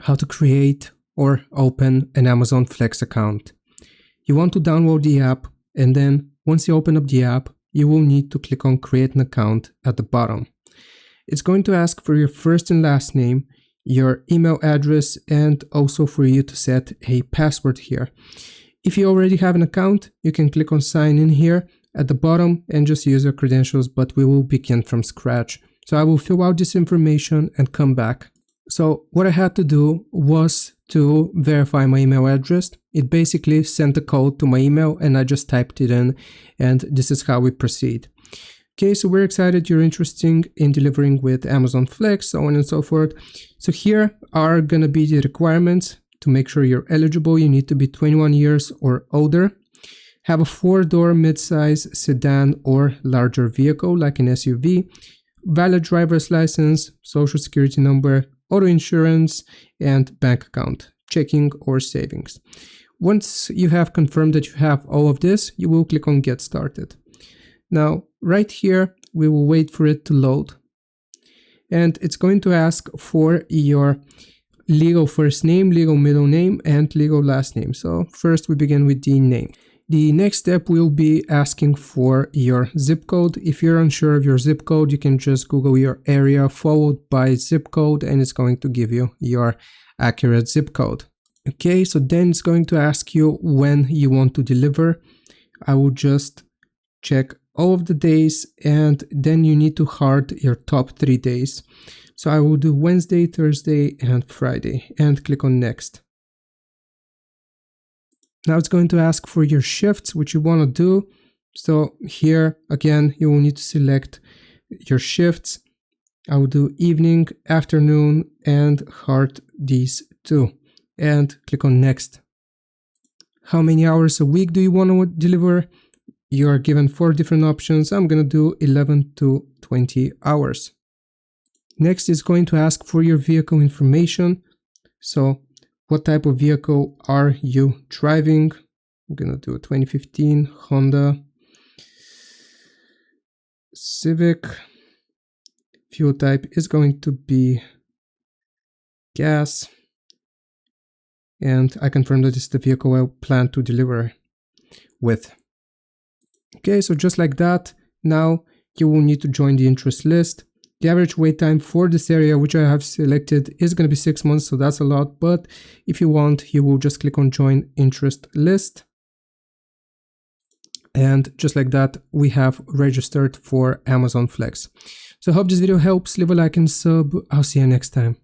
how to create or open an Amazon Flex account. You want to download the app, and then once you open up the app, you will need to click on create an account at the bottom. It's going to ask for your first and last name, your email address, and also for you to set a password here. If you already have an account, you can click on sign in here at the bottom and just use your credentials, but we will begin from scratch. So I will fill out this information and come back. So what I had to do was to verify my email address. It basically sent a code to my email and I just typed it in, and this is how we proceed. Okay, so we're excited you're interested in delivering with Amazon Flex, so on and so forth. So here are gonna be the requirements. To make sure you're eligible, you need to be 21 years or older, have a 4-door midsize sedan or larger vehicle like an SUV, valid driver's license, social security number, auto insurance, and bank account, checking or savings. Once you have confirmed that you have all of this, you will click on get started. Now, right here, we will wait for it to load. And it's going to ask for your legal first name, legal middle name, and legal last name. So first we begin with the name. The next step will be asking for your zip code. If you're unsure of your zip code, you can just Google your area followed by zip code and it's going to give you your accurate zip code. Okay, so then it's going to ask you when you want to deliver. I will just check all of the days and then you need to heart your top 3 days. So I will do Wednesday, Thursday, and Friday and click on next. Now it's going to ask for your shifts, which you want to do. So here again, you will need to select your shifts. I will do evening, afternoon, and heart these 2 and click on next. How many hours a week do you want to deliver? You are given 4 different options. I'm going to do 11 to 20 hours. Next is going to ask for your vehicle information. So what type of vehicle are you driving? I'm going to do a 2015 Honda Civic. Fuel type is going to be gas. And I confirm that this is the vehicle I plan to deliver with. Okay, so just like that, now you will need to join the interest list. The average wait time for this area, which I have selected, is going to be 6 months, so that's a lot. But if you want, you will just click on join interest list. And just like that, we have registered for Amazon Flex. So I hope this video helps. Leave a like and sub. I'll see you next time.